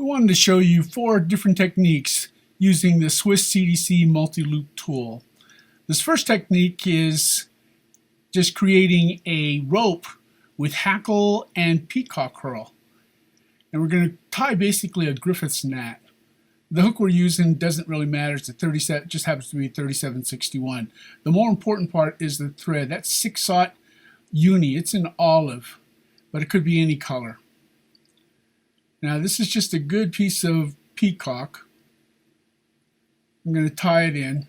we wanted to show you 4 different techniques using the Swiss CDC multi-loop tool. This first technique is just creating a rope with hackle and peacock curl. And we're going to tie basically a Griffith's gnat. The hook we're using doesn't really matter. It's a 37, just happens to be 3761. The more important part is the thread. That's 6/0 uni. It's in olive, but it could be any color. Now this is just a good piece of peacock. I'm going to tie it in.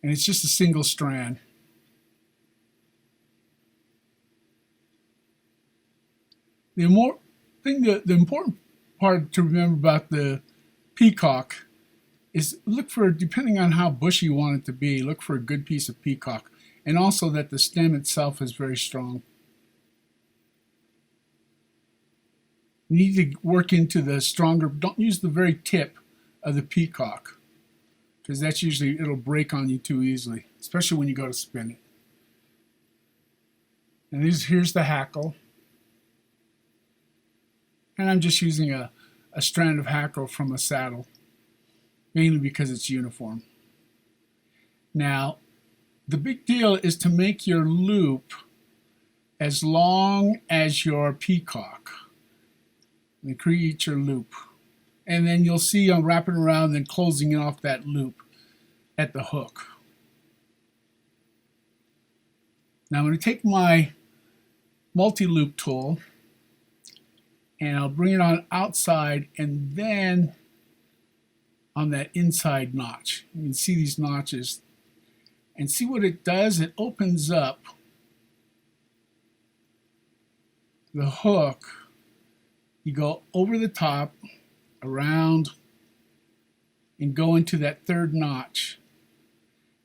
And it's just a single strand. The important part to remember about the peacock is look for, depending on how bushy you want it to be, look for a good piece of peacock. And also that the stem itself is very strong. You need to work into the stronger, don't use the very tip of the peacock, because that's usually, it'll break on you too easily, especially when you go to spin it. And here's the hackle. And I'm just using a strand of hackle from a saddle, mainly because it's uniform. Now, the big deal is to make your loop as long as your peacock. And create your loop. And then you'll see I'm wrapping around and then closing off that loop at the hook. Now I'm going to take my multi-loop tool and I'll bring it on outside and then on that inside notch. You can see these notches. And see what it does? It opens up the hook. You go over the top, around, and go into that third notch.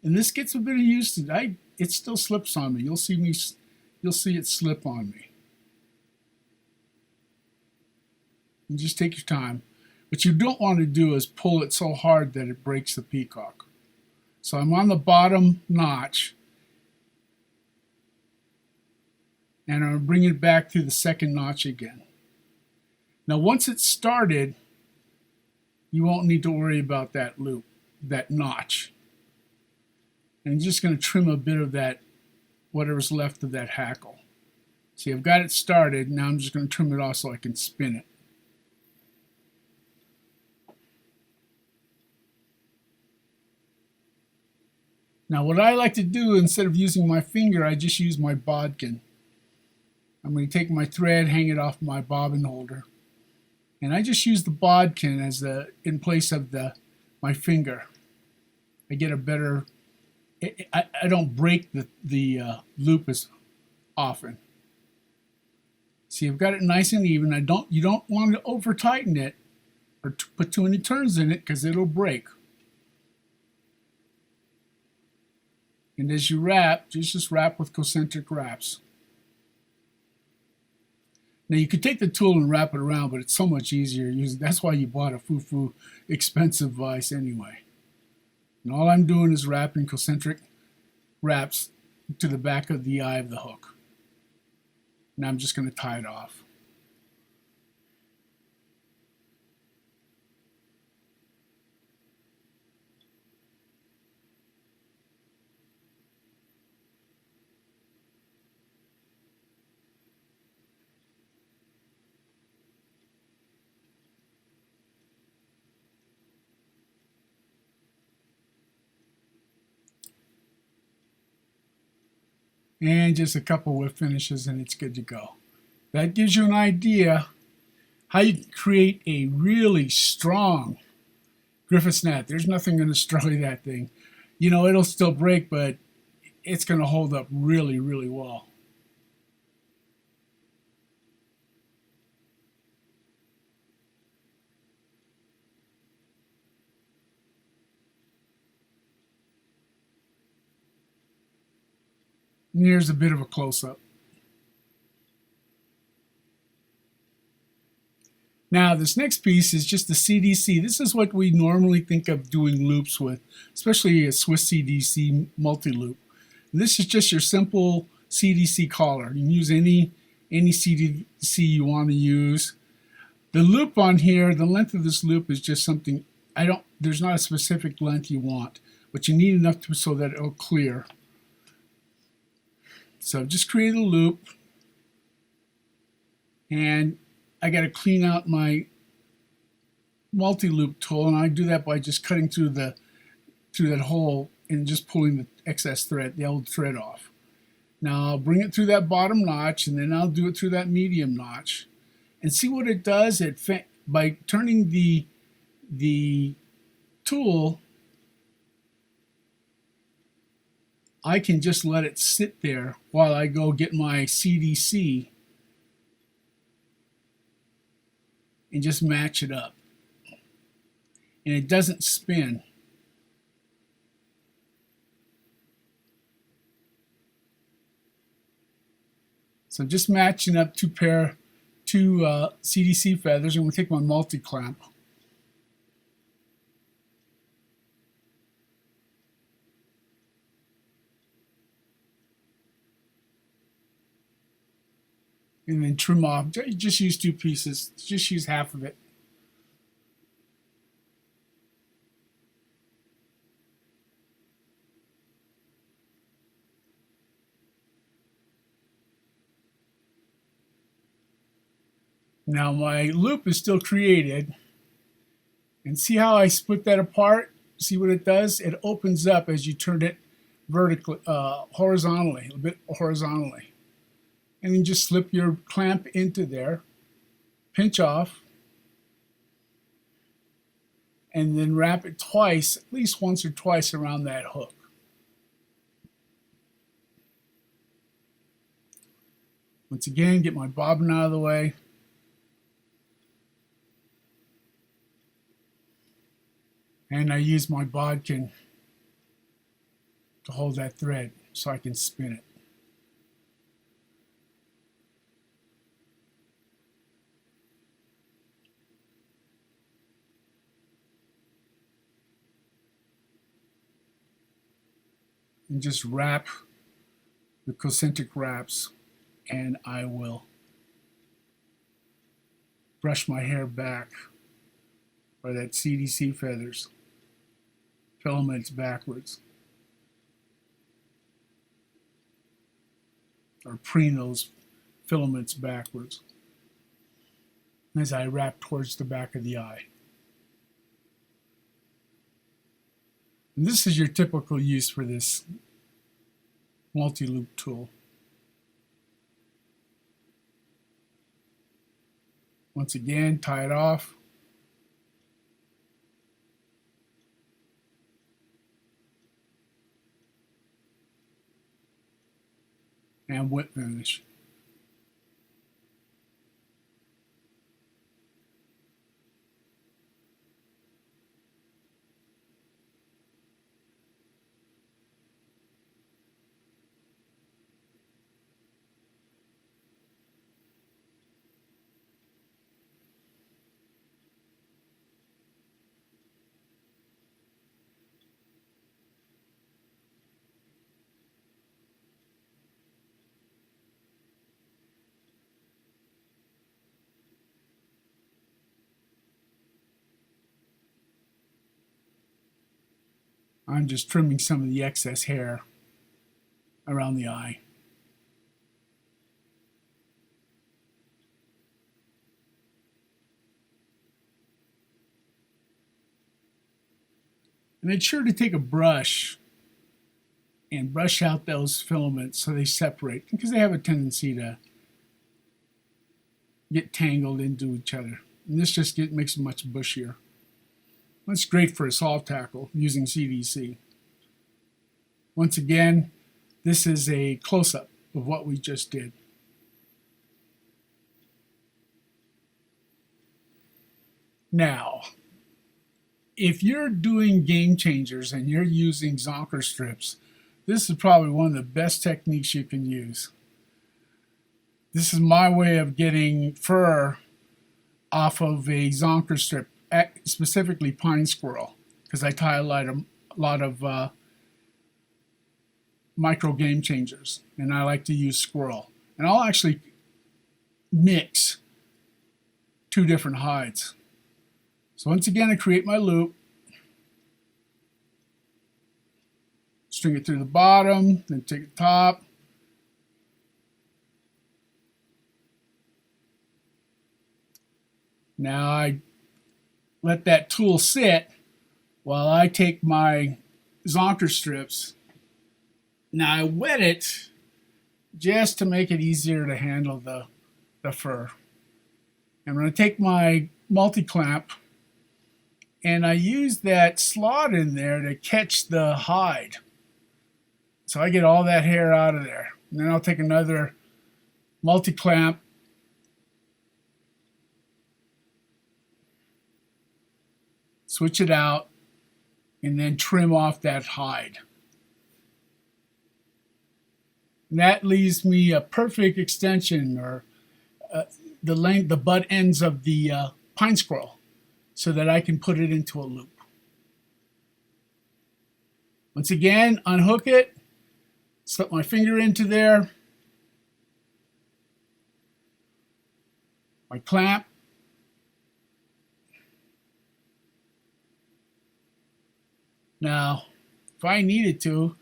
And this gets a bit of use to it still slips on me. You'll see it slip on me. And just take your time. What you don't want to do is pull it so hard that it breaks the peacock. So I'm on the bottom notch, and I'm bringing it back through the second notch again. Now once it's started, you won't need to worry about that loop, that notch. And I'm just going to trim a bit of that, whatever's left of that hackle. See, I've got it started, now I'm just going to trim it off so I can spin it. Now what I like to do, instead of using my finger, I just use my bodkin. I'm going to take my thread, hang it off my bobbin holder. And I just use the bodkin as in place of my finger. I get a better, I don't break the loop as often. See, I've got it nice and even. You don't want to over tighten it or put too many turns in it because it'll break. And as you wrap, just wrap with concentric wraps. Now you could take the tool and wrap it around, but it's so much easier. That's why you bought a foo-foo expensive vise anyway. And all I'm doing is wrapping concentric wraps to the back of the eye of the hook. Now I'm just going to tie it off. And just a couple whip finishes and it's good to go. That gives you an idea how you can create a really strong Griffith's gnat. There's nothing going to destroy that thing. You know, it'll still break, but it's going to hold up really, really well. And here's a bit of a close-up. Now this next piece is just the CDC. This is what we normally think of doing loops with, especially a Swiss CDC multi-loop. This is just your simple CDC collar. You can use any CDC you want to use. The loop on here, the length of this loop is just something, there's not a specific length you want, but you need enough so that it'll clear. So just create a loop, and I got to clean out my multi-loop tool, and I do that by just cutting through that hole and just pulling the excess thread, the old thread off. Now I'll bring it through that bottom notch, and then I'll do it through that medium notch, and see what it does. By turning the tool, I can just let it sit there while I go get my CDC and just match it up. And it doesn't spin. So just matching up two CDC feathers. I'm going to take my multi-clamp. And then trim off. Just use 2 pieces. Just use half of it. Now my loop is still created. And see how I split that apart? See what it does? It opens up as you turn it vertically, horizontally, a bit horizontally. And then just slip your clamp into there, pinch off, and then wrap it twice, at least once or twice around that hook. Once again, get my bobbin out of the way. And I use my bodkin to hold that thread so I can spin it. And just wrap the concentric wraps, and I will brush my hair back by that CDC feathers, filaments backwards, or preen those filaments backwards as I wrap towards the back of the eye. And this is your typical use for this multi-loop tool. Once again, tie it off. And whip finish. I'm just trimming some of the excess hair around the eye. And it's sure to take a brush and brush out those filaments so they separate, because they have a tendency to get tangled into each other. And this just makes it much bushier. That's great for a soft tackle using CDC. Once again, this is a close-up of what we just did. Now, if you're doing game changers and you're using Zonker strips, this is probably one of the best techniques you can use. This is my way of getting fur off of a Zonker strip, specifically pine squirrel, because I tie a lot of micro game changers, and I like to use squirrel. And I'll actually mix two different hides. So once again, I create my loop, string it through the bottom, then take the top. Now I let that tool sit while I take my Zonker strips. Now I wet it just to make it easier to handle the fur. I'm going to take my multi-clamp and I use that slot in there to catch the hide. So I get all that hair out of there. And then I'll take another multi-clamp, switch it out, and then trim off that hide. And that leaves me a perfect extension, or the butt ends of the pine squirrel, so that I can put it into a loop. Once again, unhook it, slip my finger into there, my clamp, now if I needed to,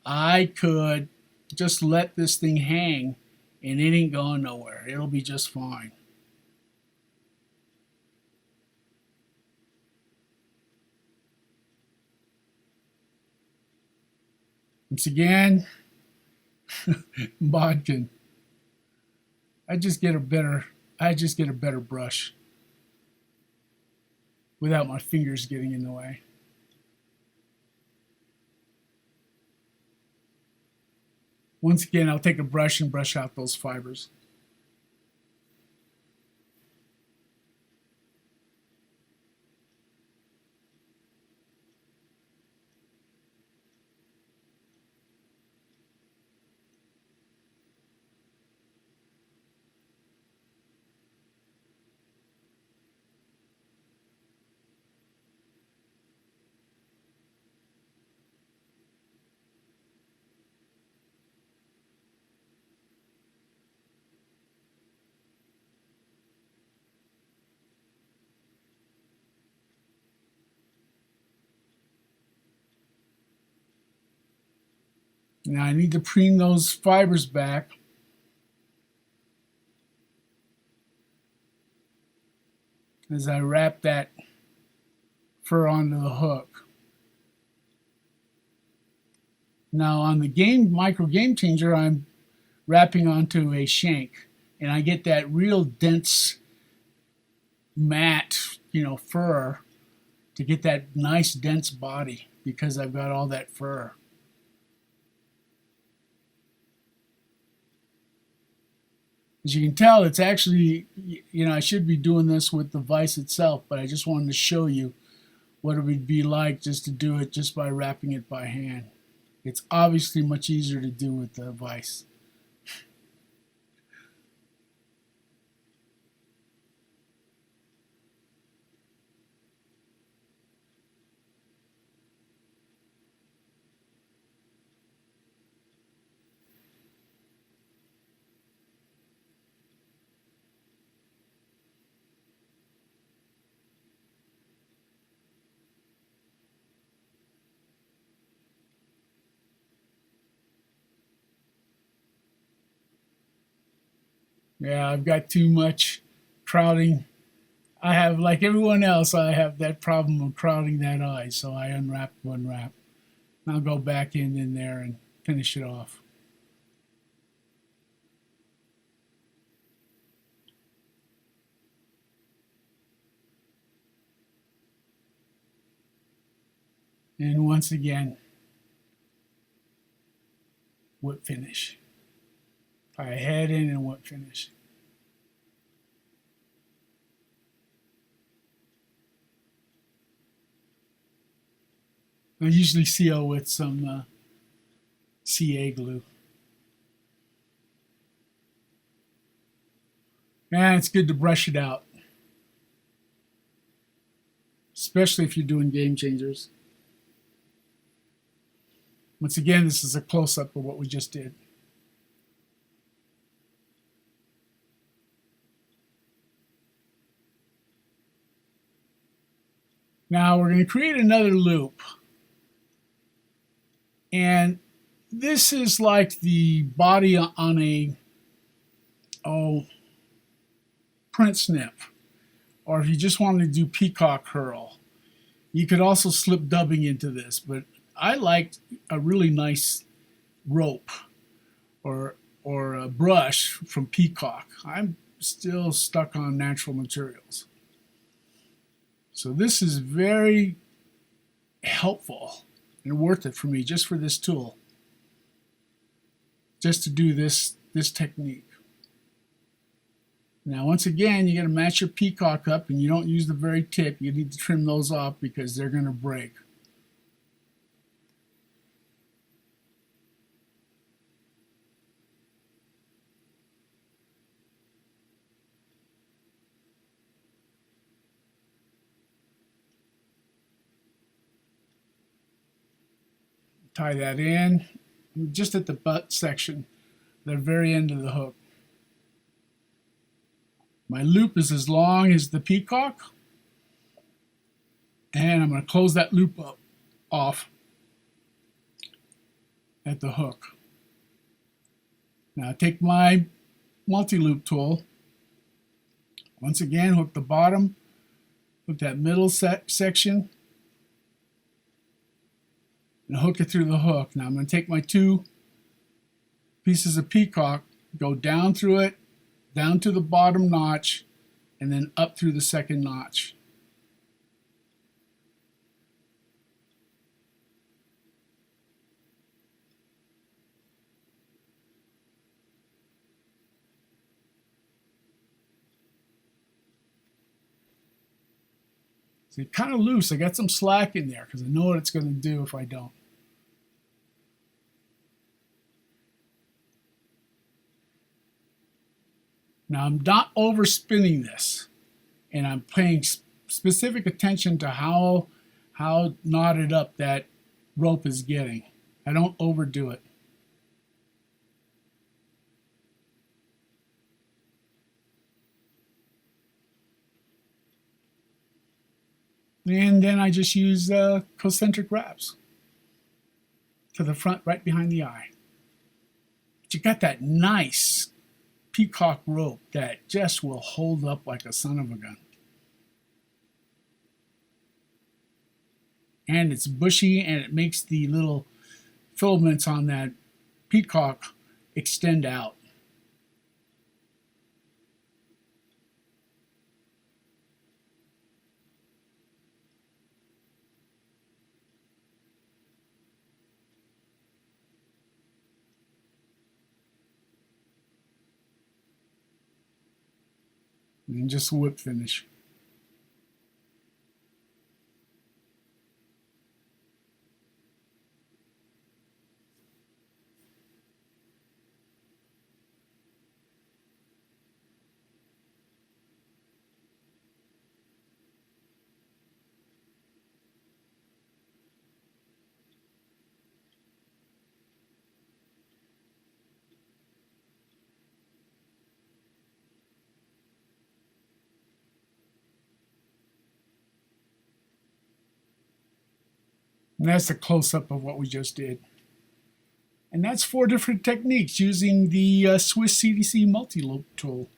I could just let this thing hang and it ain't going nowhere. It'll be just fine. Once again, bodkin. I just get a better brush without my fingers getting in the way. Once again, I'll take a brush and brush out those fibers. Now I need to preen those fibers back. As I wrap that fur onto the hook. Now on the micro game changer, I'm wrapping onto a shank, and I get that real dense matte, fur, to get that nice dense body because I've got all that fur. As you can tell, it's actually, I should be doing this with the vise itself, but I just wanted to show you what it would be like just to do it just by wrapping it by hand. It's obviously much easier to do with the vise. Yeah, I've got too much crowding. I have, like everyone else, I have that problem of crowding that eye, so I unwrap one wrap. And I'll go back in there and finish it off. And once again, whip finish. Tie a head in and whip finish. I usually seal with some CA glue. And it's good to brush it out. especially if you're doing game changers. Once again, this is a close-up of what we just did. Now we're going to create another loop. And this is like the body on a print snip. Or if you just wanted to do Peacock curl. You could also slip dubbing into this, but I liked a really nice rope or a brush from Peacock. I'm still stuck on natural materials. So this is very helpful and worth it for me just for this tool. Just to do this technique. Now once again, you got to match your Peacock up, and you don't use the very tip. You need to trim those off because they're going to break. Tie that in just at the butt section, the very end of the hook. My loop is as long as the Peacock, and I'm going to close that loop off at the hook. Now take my multi-loop tool, once again hook the bottom, hook that middle section, and hook it through the hook. Now I'm going to take my two pieces of Peacock, go down through it, down to the bottom notch, and then up through the second notch. So it's kind of loose. I got some slack in there because I know what it's going to do if I don't. Now I'm not overspinning this, and I'm paying specific attention to how knotted up that rope is getting. I don't overdo it. And then I just use concentric wraps to the front, right behind the eye. But you got that nice Peacock rope that just will hold up like a son of a gun. And it's bushy, and it makes the little filaments on that Peacock extend out. And just whip finish. And that's a close-up of what we just did. And that's 4 different techniques using the Swiss CDC multi-loop tool.